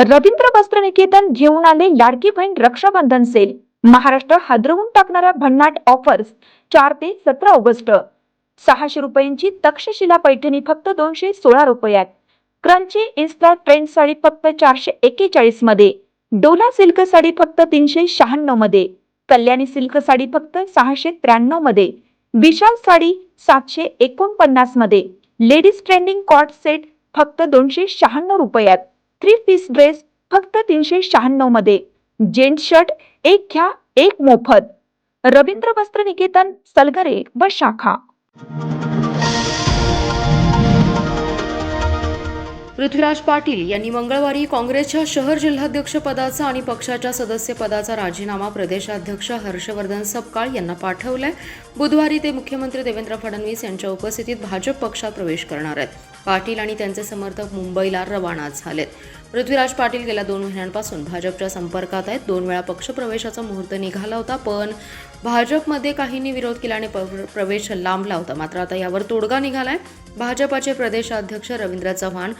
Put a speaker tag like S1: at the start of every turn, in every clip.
S1: रवींद्र वस्त्रनिकेतन घेऊन आले लाडकी बहीण रक्षाबंधन सेल. महाराष्ट्र हादरवून टाकणाऱ्या भन्नाट ऑफर्स 4 ते 17 ऑगस्ट. 600 रुपयांची तक्षशिला पैठणी फक्त 216 रुपयात. क्रंची इन्स्टा ट्रेंड साडी फक्त 441 मध्ये. डोला सिल्क साडी फक्त 396 मध्ये. कल्याणी सिल्क साडी फक्त 693 मध्ये. विशाल साडी 749 मध्ये. लेडीज ट्रेंडिंग कॉट सेट फक्त 296 रुपयात. 3 पीस ड्रेस फक्त 396 मध्ये. जेंट्स शर्ट एक घ्या एक मोफत. रवींद्र वस्त्रनिकेतन, सलगरे व शाखा.
S2: पृथ्वीराज पाटील यांनी मंगळवारी काँग्रेसच्या शहर जिल्हाध्यक्ष पदाचा आणि पक्षाच्या सदस्य पदाचा राजीनामा प्रदेशाध्यक्ष हर्षवर्धन सपकाळ यांना पाठवलाय. बुधवारी ते मुख्यमंत्री देवेंद्र फडणवीस यांच्या उपस्थितीत भाजप पक्षात प्रवेश करणार आहेत. पाटील आणि त्यांचे समर्थक मुंबईला रवाना झालेत. पृथ्वीराज पाटील गेल्या 2 महिन्यांपासून भाजपच्या संपर्कात आहेत. 2 वेळा पक्षप्रवेशाचा मुहूर्त निघाला होता, पण भाजपमध्ये काहींनी विरोध केल्याने प्रवेश लांबला होता. मात्र आता यावर तोडगा निघालाय. भाजपाचे प्रदेशाध्यक्ष रवींद्र चव्हाण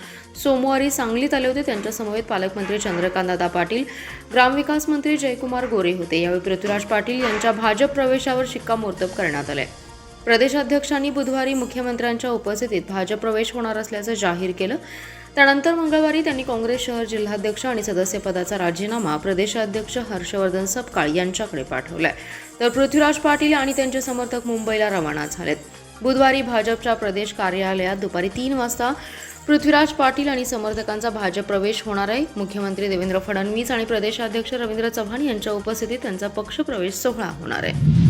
S2: सोमवारी सांगलीत आले होते. त्यांच्या समवेत पालकमंत्री चंद्रकांतदादा पाटील, ग्रामविकास मंत्री जयकुमार गोरे होते. यावेळी पृथ्वीराज पाटील यांच्या भाजप प्रवेशावर शिक्कामोर्तब करण्यात आले. प्रदेशाध्यक्षांनी बुधवारी मुख्यमंत्र्यांच्या उपस्थितीत भाजप प्रवेश होणार असल्याचं जाहीर केलं. त्यानंतर मंगळवारी त्यांनी काँग्रेस शहर जिल्हाध्यक्ष आणि सदस्यपदाचा राजीनामा प्रदेशाध्यक्ष हर्षवर्धन सपकाळ यांच्याकडे पाठवलाय. तर पृथ्वीराज पाटील आणि त्यांचे समर्थक मुंबईला रवाना झालेत. बुधवारी भाजपच्या प्रदेश कार्यालयात दुपारी 3 वाजता पृथ्वीराज पाटील आणि समर्थकांचा भाजप प्रवेश होणार आहे. मुख्यमंत्री देवेंद्र फडणवीस आणि प्रदेशाध्यक्ष रवींद्र चव्हाण यांच्या उपस्थितीत त्यांचा पक्षप्रवेश सोहळा होणार आहे.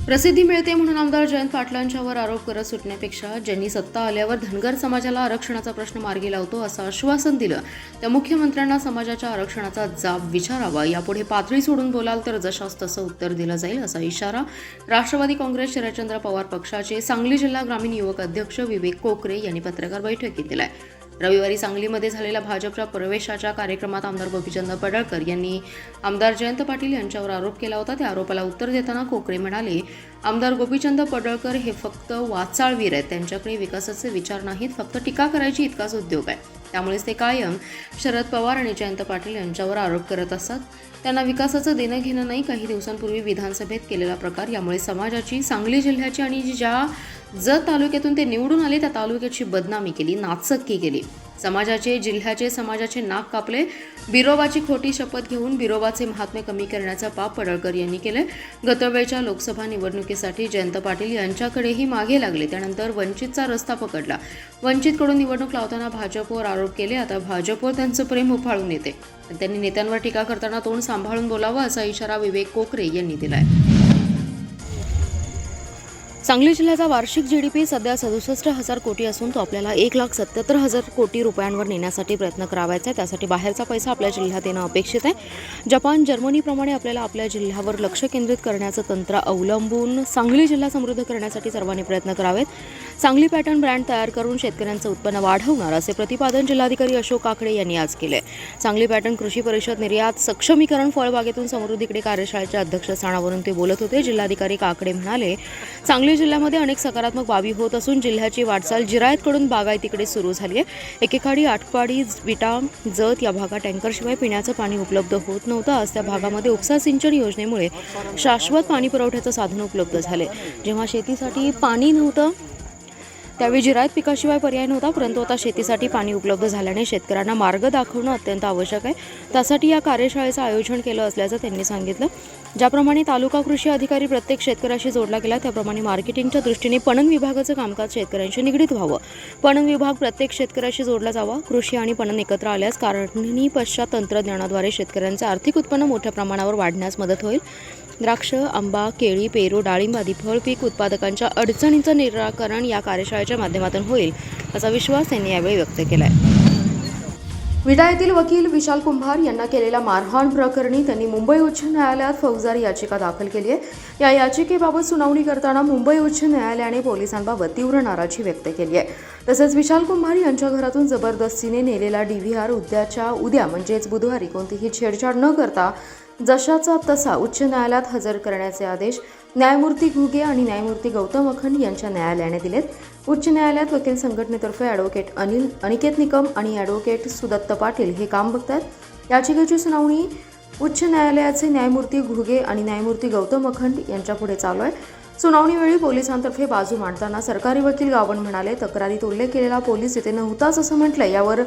S2: प्रसिद्धी मिळते म्हणून आमदार जयंत पाटलांच्यावर आरोप करत सुटण्यापेक्षा ज्यांनी सत्ता आल्यावर धनगर समाजाला आरक्षणाचा प्रश्न मार्गी लावतो असं आश्वासन दिलं, त्या मुख्यमंत्र्यांना समाजाच्या आरक्षणाचा जाब विचारावा. यापुढे पातळी सोडून बोलाल तर जशास तसं उत्तर दिलं जाईल असा इशारा राष्ट्रवादी काँग्रेस शरदचंद्र पवार पक्षाचे सांगली जिल्हा ग्रामीण युवक अध्यक्ष विवेक कोकरे यांनी पत्रकार बैठकीत दिलाय. रविवारी सांगलीमध्ये झालेल्या भाजपच्या प्रवेशाच्या कार्यक्रमात आमदार गोपीचंद पडळकर यांनी आमदार जयंत पाटील यांच्यावर आरोप केला होता. त्या आरोपाला उत्तर देताना कोकरे म्हणाले, आमदार गोपीचंद पडळकर हे फक्त वाचाळवीर आहेत. त्यांच्याकडे विकासाचे विचार नाहीत, फक्त टीका करायची इतकाच उद्योग आहे. त्यामुळेच ते कायम शरद पवार आणि जयंत पाटील यांच्यावर आरोप करत असतात. त्यांना विकासाचं देणं घेणं नाही. काही दिवसांपूर्वी विधानसभेत केलेला प्रकार यामुळे समाजाची, सांगली जिल्ह्याची आणि ज्या जत तालुक्यातून ते निवडून आले त्या तालुक्याची बदनामी केली, नाचक्की केली. समाजाचे, जिल्ह्याचे, समाजाचे नाक कापले. बिरोबाची खोटी शपथ घेऊन बिरोबाचे महात्म्य कमी करण्याचा पाप पडळकर यांनी केले. गतवेळच्या लोकसभा निवडणुकीसाठी जयंत पाटील यांच्याकडेही मागे लागले. त्यानंतर वंचितचा रस्ता पकडला. वंचितकडून निवडणूक लावताना भाजपवर आरोप केले. आता भाजपवर त्यांचं प्रेम उफाळून येते. त्यांनी नेत्यांवर टीका करताना तोंड सांभाळून बोलावं असा इशारा विवेक कोकरे यांनी दिलाय. सांगली जिल्ह्याचा वार्षिक जीडीपी सध्या 67,000 कोटी असून तो आपल्याला 1,77,000 कोटी रुपयांवर नेण्यासाठी प्रयत्न करावायचा आहे. त्यासाठी बाहेरचा पैसा आपल्या जिल्ह्यात येणं अपेक्षित आहे. जपान, जर्मनीप्रमाणे आपल्याला आपल्या जिल्ह्यावर लक्ष केंद्रित करण्याचं तंत्र अवलंबून सांगली जिल्हा समृद्ध करण्यासाठी सर्वांनी प्रयत्न करावेत. सांगली पॅटर्न ब्रँड तयार करून शेतकऱ्यांचं उत्पन्न वाढवणार असे प्रतिपादन जिल्हाधिकारी अशोक काकडे यांनी आज केले. सांगली पॅटर्न कृषी परिषद निर्यात सक्षमीकरण फळबागेतून समृद्धीकडे कार्यशाळेच्या अध्यक्षस्थानावरून ते बोलत होते. जिल्हाधिकारी काकडे म्हणाले, सांगली जिल्ह्यामध्ये अनेक सकारात्मक बाबी होत असून जिल्ह्याची वाटचाल जिरायतकडून बागायतीकडे सुरू झाली आहे. एकेकाळी आटपाडी, विटा, जत या भागात टँकरशिवाय पिण्याचं पाणी उपलब्ध होत नव्हतं. आज त्या भागामध्ये उपसा सिंचन योजनेमुळे शाश्वत पाणी पुरवठ्याचं साधन उपलब्ध झाले. जेव्हा शेतीसाठी पाणी नव्हतं त्यावेळी जिरायत पिकाशिवाय पर्याय नव्हता, परंतु आता शेतीसाठी पाणी उपलब्ध झाल्याने शेतकऱ्यांना मार्ग दाखवणं अत्यंत आवश्यक आहे. त्यासाठी या कार्यशाळेचं आयोजन केलं असल्याचं त्यांनी सांगितलं. ज्याप्रमाणे तालुका कृषी अधिकारी प्रत्येक शेतकऱ्याशी जोडला गेला, त्याप्रमाणे मार्केटिंगच्या दृष्टीने पणन विभागाचं कामकाज शेतकऱ्यांशी निगडीत व्हावं. पणन विभाग प्रत्येक शेतकऱ्याशी जोडला जावा. कृषी आणि पणन एकत्र आल्यास काढणी पश्चात तंत्रज्ञानाद्वारे शेतकऱ्यांचे आर्थिक उत्पन्न मोठ्या प्रमाणावर वाढण्यास मदत होईल. द्राक्ष, आंबा, केळी, पेरू, डाळिंब आदी फळ पीक उत्पादकांच्या अडचणींचं निराकरण या कार्यशाळेच्या माध्यमातून होईल असा विश्वास त्यांनी यावेळी व्यक्त केला आहे. विटा येथील वकील विशाल कुंभार यांना केलेल्या मारहाण प्रकरणी त्यांनी मुंबई उच्च न्यायालयात फौजदारी याचिका दाखल केली आहे. या याचिकेबाबत सुनावणी करताना मुंबई उच्च न्यायालयाने पोलिसांबाबत तीव्र नाराजी व्यक्त केली आहे. तसेच विशाल कुंभार यांच्या घरातून जबरदस्तीने नेलेला DVR उद्याच्या उद्या म्हणजेच बुधवारी कोणतीही छेडछाड न करता जशाचा तसा उच्च न्यायालयात हजर करण्याचे आदेश न्यायमूर्ती घुगे आणि न्यायमूर्ती गौतम अखंड यांच्या न्यायालयाने दिलेत. उच्च न्यायालयात वकील संघटनेतर्फे ॲडव्होकेट अनिकेत निकम आणि ॲडव्होकेट सुदत्त पाटील हे काम बघतात। याचिकेची सुनावणी उच्च न्यायालयाचे न्यायमूर्ती घुगे आणि न्यायमूर्ती गौतम अखंड यांच्यापुढे चालू आहे। सुनावणीवेळी पोलिसांतर्फे बाजू मांडताना सरकारी वकील गावण म्हणाले, तक्रारीत उल्लेख केलेला पोलीस इथे नव्हताच असं म्हटलं। यावर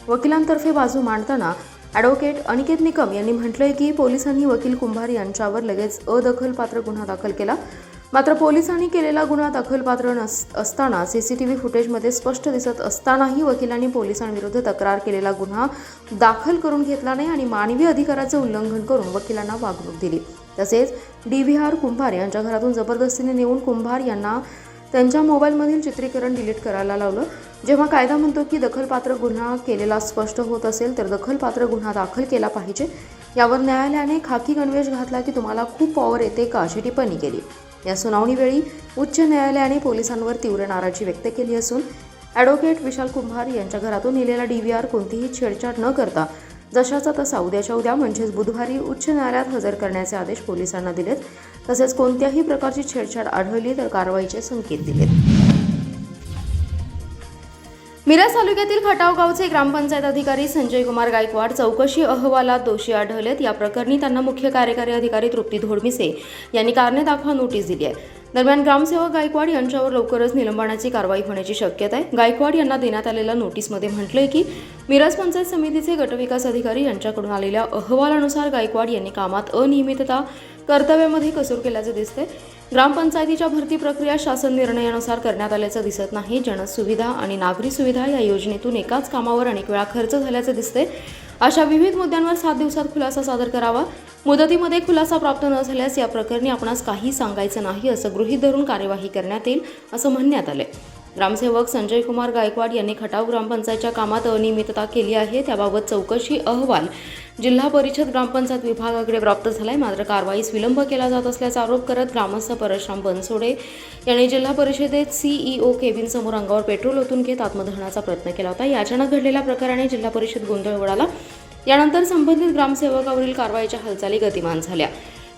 S2: वकिलांतर्फे बाजू मांडताना ॲडव्होकेट अनिकेत निकम यांनी म्हटलंय की पोलिसांनी वकील कुंभार यांच्यावर लगेच अदखलपात्र गुन्हा दाखल केला। मात्र पोलिसांनी केलेला गुन्हा दखलपात्र असताना सीसीटीव्ही फुटेजमध्ये स्पष्ट दिसत असतानाही वकिलांनी पोलिसांविरुद्ध तक्रार केलेला गुन्हा दाखल करून घेतला नाही आणि मानवी अधिकाराचं उल्लंघन करून वकिलांना वागणूक दिली। तसेच DVR कुंभार यांच्या घरातून जबरदस्तीने नेऊन कुंभार यांना त्यांच्या मोबाईलमधील चित्रीकरण डिलीट करायला लावलं। जेव्हा कायदा म्हणतो की दखलपात्र गुन्हा केलेला स्पष्ट होत असेल तर दखलपात्र गुन्हा दाखल केला पाहिजे। यावर न्यायालयाने खाकी गणवेश घातला की तुम्हाला खूप पॉवर येते का अशी टिप्पणी केली। या सुनावणीवेळी उच्च न्यायालयाने पोलिसांवर तीव्र नाराजी व्यक्त केली असून ॲडव्होकेट विशाल कुंभार यांच्या घरातून नेलेला DVR कोणतीही छेडछाड न करता जशाचा तसा उद्याच्या उद्या म्हणजेच बुधवारी उच्च न्यायालयात हजर करण्याचे आदेश पोलिसांना दिलेत। तसेच कोणत्याही प्रकारची छेडछाड आढळली तर कारवाईचे संकेत दिलेत। मिरज तालुक्यातील खटाव गावचे ग्रामपंचायत अधिकारी संजय कुमार गायकवाड चौकशी अहवालात दोषी आढळलेत। या प्रकरणी त्यांना मुख्य कार्यकारी अधिकारी तृप्ती धोडमिसे यांनी कारणे दाखवा नोटीस दिली आहे। दरम्यान ग्रामसेवक गायकवाड यांच्यावर लवकरच निलंबनाची कारवाई होण्याची शक्यता आहे। गायकवाड यांना देण्यात आलेल्या नोटीसमध्ये म्हटलंय की मिरज पंचायत समितीचे गटविकास अधिकारी यांच्याकडून आलेल्या अहवालानुसार गायकवाड यांनी कामात अनियमितता कर्तव्यामध्ये कसूर केल्याचे दिसते। ग्रामपंचायतीच्या भरती प्रक्रिया शासन निर्णयानुसार करण्यात आल्याचं दिसत नाही। जनसुविधा आणि नागरी सुविधा या योजनेतून एकाच कामावर अनेक वेळा खर्च झाल्याचे दिसते। अशा विविध मुद्द्यांवर 7 दिवसात खुलासा सादर करावा। मुदतीमध्ये खुलासा प्राप्त न झाल्यास या प्रकरणी आपणास काही सांगायचं नाही असं गृहीत धरून कार्यवाही करण्यात येईल असं म्हणण्यात आले। ग्रामसेवक संजय कुमार गायकवाड यांनी खटाव ग्रामपंचायतच्या कामात अनियमितता केली आहे त्याबाबत चौकशी अहवाल जिल्हा परिषद ग्रामपंचायत विभागाकडे प्राप्त झालाय। मात्र कारवाईस विलंब केला जात असल्याचा आरोप करत ग्रामस्थ परशुराम बनसोडे यांनी जिल्हा परिषदेत CEO केबिन समोर अंगावर पेट्रोल ओतून घेत आत्मदहनाचा प्रयत्न केला होता। या अचानक घडलेल्या प्रकाराने जिल्हा परिषद गोंधळ उडाला। यानंतर संबंधित ग्रामसेवकावरील कारवाईच्या हालचाली गतिमान झाल्या।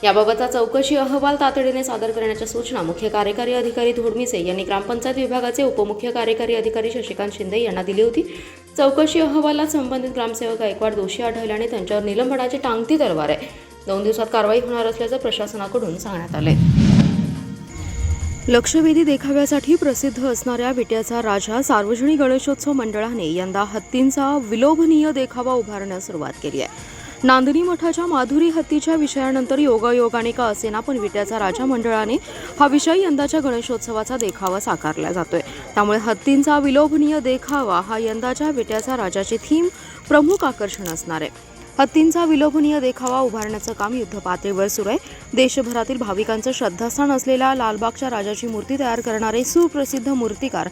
S2: याबाबतचा चौकशी अहवाल तातडीने सादर करण्याच्या सूचना मुख्य कार्यकारी अधिकारी धोडमिसे यांनी ग्रामपंचायत विभागाचे उपमुख्य कार्यकारी अधिकारी शशिकांत शिंदे यांना दिली होती। चौकशी अहवालात संबंधित ग्रामसेवक गायकवाड दोषी आढळल्याने त्यांच्यावर निलंबनाची टांगती तलवार आहे। 2 दिवसात कारवाई होणार असल्याचं प्रशासनाकडून सांगण्यात आले। लक्षवेधी देखाव्यासाठी प्रसिद्ध असणाऱ्या विट्याचा राजा सार्वजनिक गणेशोत्सव मंडळाने यंदा हत्तींचा विलोभनीय देखावा उभारण्यास सुरुवात केली आहे। नांदणी मठाच्या माधुरी हत्तीच्या विषयानंतर योगायोगाने का असेना पण विट्याचा राजा मंडळाने हा विषय यंदाच्या गणेशोत्सवाचा देखावा साकारला जातोय। त्यामुळे हत्तींचा विलोभनीय देखावा हा यंदाच्या विट्याचा राजाची थीम प्रमुख आकर्षण असणार आहे। हत्तींचा विलोभनीय देखावा उभारण्याचं काम युद्धपातळीवर सुरू आहे। देशभरातील भाविकांचं श्रद्धास्थान असलेल्या लालबागच्या राजाची मूर्ती तयार करणारे सुप्रसिद्ध मूर्तिकार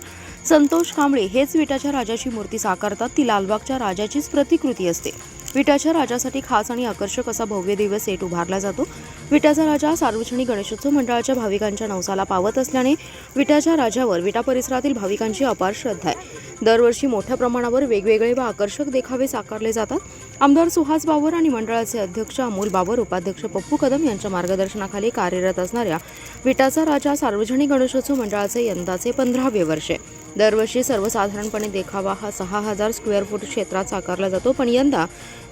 S2: संतोष कांबळे हेच विट्याच्या राजाची मूर्ती साकारतात। ती लालबागच्या राजाचीच प्रतिकृती असते। विट्याच्या राजासाठी खास आणि आकर्षक असा भव्य दिव्य सेट उभारला जातो। विट्याचा राजा सार्वजनिक गणेशोत्सव मंडळाच्या भाविकांच्या नवसाला पावत असल्याने विट्याच्या राजावर विटा परिसरातील भाविकांची अपार श्रद्धा आहे। दरवर्षी मोठ्या प्रमाणावर वेगवेगळे व आकर्षक देखावे साकारले जातात। आमदार सुहास बाबर आणि मंडळाचे अध्यक्ष अमोल बाबर, उपाध्यक्ष पप्पू कदम यांच्या मार्गदर्शनाखाली कार्यरत असणाऱ्या विट्याचा राजा सार्वजनिक गणेशोत्सव मंडळाचे यंदाचे 15वे वर्ष आहे। दरवर्षी सर्वसाधारणपणे देखावा हा 6000 स्क्वेअर फूट क्षेत्रात साकारला जातो, पण यंदा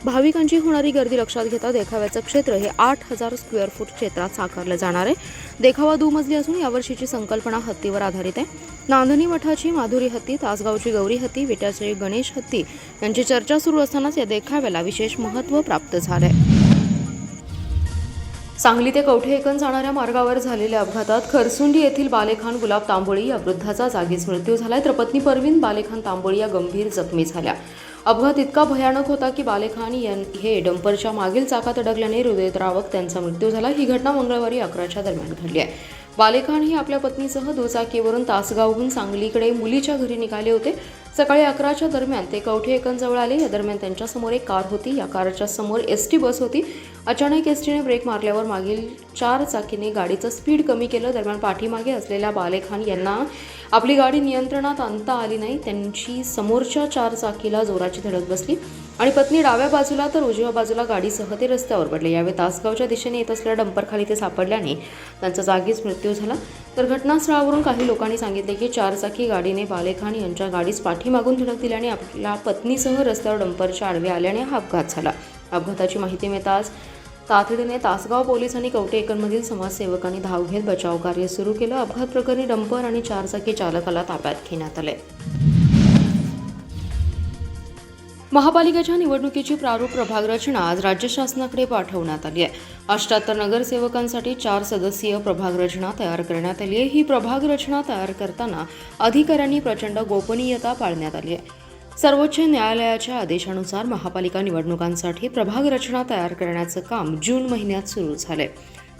S2: भाविकांची होणारी गर्दी लक्षात घेता देखाव्याचं क्षेत्र हे 8000 स्क्वेअर फूट क्षेत्रात साकारलं जाणार आहे। देखावा दुमजली असून यावर्षीची संकल्पना हत्तीवर आधारित आहे। नांदणी मठाची माधुरी हत्ती, तासगावची गौरी हत्ती, विट्याचे गणेश हत्ती यांची चर्चा सुरू असतानाच या देखाव्याला विशेष महत्त्व प्राप्त झालंय। सांगली ते कवठेकण जाणाऱ्या मार्गावर झालेल्या अपघातात खरसुंडी येथील बालेखान गुलाब तांबोळी या वृद्धाचा जागीच मृत्यू झालाय, तर पत्नी परवीन बालेखान तांबोळी या गंभीर जखमी झाल्या। अपघात इतका भयानक होता की बालेखान हे डंपरच्या मागील चाकात अडकल्याने हृदयद्रावक त्यांचा मृत्यू झाला। ही घटना मंगळवारी 11च्या दरम्यान घडली आहे। बालेखान हे आपल्या पत्नीसह दुचाकीवरून तासगावहून सांगलीकडे मुलीच्या घरी निघाले होते। सकाळी 11च्या दरम्यान ते कवठेकणजवळ आले। या दरम्यान त्यांच्यासमोर एक कार होती। या कारच्या समोर ST बस होती। अचानक STने ब्रेक मारल्यावर मागील 4 चाकीने गाडीचं स्पीड कमी केलं। दरम्यान पाठीमागे असलेल्या बालेखान यांना आपली गाडी नियंत्रणात आणता आली नाही. त्यांची समोरच्या 4 चाकीला जोराची धडक बसली आणि पत्नी डाव्या बाजूला तर उजव्या बाजूला गाडीसह ते रस्त्यावर पडले. यावेळी तासगावच्या दिशेने येत असलेल्या डंपरखाली ते सापडल्याने त्यांचा जागीच मृत्यू झाला. तर घटनास्थळावरून काही लोकांनी सांगितले की 4 चाकी गाडीने बालेखान यांच्या गाडीस पाठीमागून धडक दिल्याने आपल्या पत्नीसह रस्त्यावर डंपरच्या आडवे आल्याने हा अपघात झाला. अपघाताची माहिती मिळताच तातडीने तासगाव पोलिसांनी कवठेकणमधील समाजसेवकांनी धाव घेत बचाव कार्य सुरू केलं. अपघात प्रकरणी डंपर आणि 4 चाकी चालकाला ताब्यात घेण्यात आले. महापालिकेच्या निवडणुकीची प्रारूप प्रभाग रचना आज राज्य शासनाकडे पाठवण्यात आली आहे. 78 नगरसेवकांसाठी 4 सदस्यीय प्रभाग रचना तयार करण्यात आली आहे. ही प्रभाग रचना तयार करताना अधिकाऱ्यांनी प्रचंड गोपनीयता पाळण्यात आली आहे. सर्वोच्च न्यायालयाच्या आदेशानुसार महापालिका निवडणुकांसाठी प्रभाग रचना तयार करण्याचं काम जून महिन्यात सुरू झाले.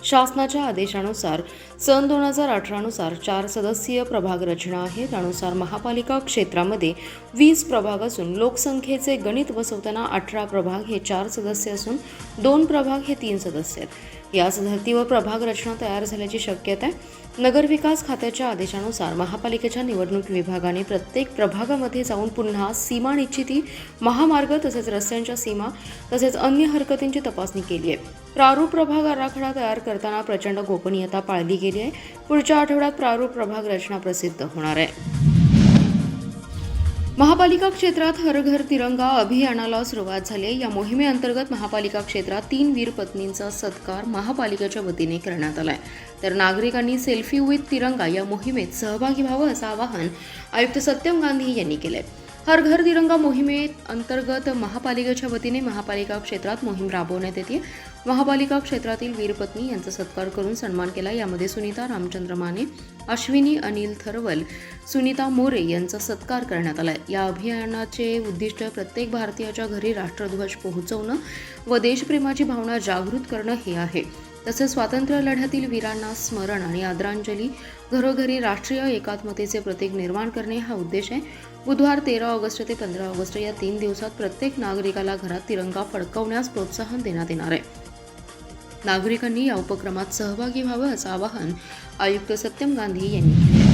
S2: शासनाच्या आदेशानुसार सन 2018 नुसार 4 सदस्यीय प्रभाग रचना आहे. त्यानुसार महापालिका क्षेत्रामध्ये 20 प्रभाग असून लोकसंख्येचे गणित बसवताना 18 प्रभाग हे 4 सदस्य असून 2 प्रभाग हे 3 सदस्य आहेत. याच धर्तीवर प्रभाग रचना तयार झाल्याची शक्यता आहे. नगरविकास खात्याच्या आदेशानुसार महापालिकेच्या निवडणूक विभागाने प्रत्येक प्रभागामध्ये जाऊन पुन्हा सीमा निश्चिती, महामार्ग तसेच रस्त्यांच्या सीमा तसेच अन्य हरकतींची तपासणी केली आहे. प्रारूप प्रभाग आराखडा तयार करताना प्रचंड गोपनीयता पाळली गेली आहे. पुढच्या आठवड्यात प्रारूप प्रभाग रचना प्रसिद्ध होणार आहे. महापालिका क्षेत्रात हर घर तिरंगा अभियानाला सुरुवात झाली आहे. या मोहिमेअंतर्गत महापालिका क्षेत्रात 3 वीर पत्नींचा सत्कार महापालिकेच्या वतीने करण्यात आला आहे. तर नागरिकांनी सेल्फी विथ तिरंगा या मोहिमेत सहभागी व्हावं असं आवाहन आयुक्त सत्यम गांधी यांनी केलं आहे. हर घर तिरंगा मोहिमेअंतर्गत महापालिकेच्या वतीने महापालिका क्षेत्रात मोहीम राबवण्यात येते. महापालिका क्षेत्रातील वीरपत्नी यांचा सत्कार करून सन्मान केला. यामध्ये सुनीता रामचंद्र माने, अश्विनी अनिल थरवल, सुनीता मोरे यांचा सत्कार करण्यात आला. या अभियानाचे उद्दिष्ट प्रत्येक भारतीयाच्या घरी राष्ट्रध्वज पोहोचवणं व देशप्रेमाची भावना जागृत करणं हे आहे. तसेच स्वातंत्र्य लढ्यातील वीरांना स्मरण आणि आदरांजली, घरोघरी राष्ट्रीय एकात्मतेचे प्रतीक निर्माण करणे हा उद्देश आहे. बुधवार 13 ऑगस्ट ते 15 ऑगस्ट या 3 दिवसात प्रत्येक नागरिकाला घरात तिरंगा फडकवण्यास प्रोत्साहन देण्यात येणार आहे. नागरिकांनी या उपक्रमात सहभागी व्हावं असं आवाहन आयुक्त सत्यम गांधी यांनी केले.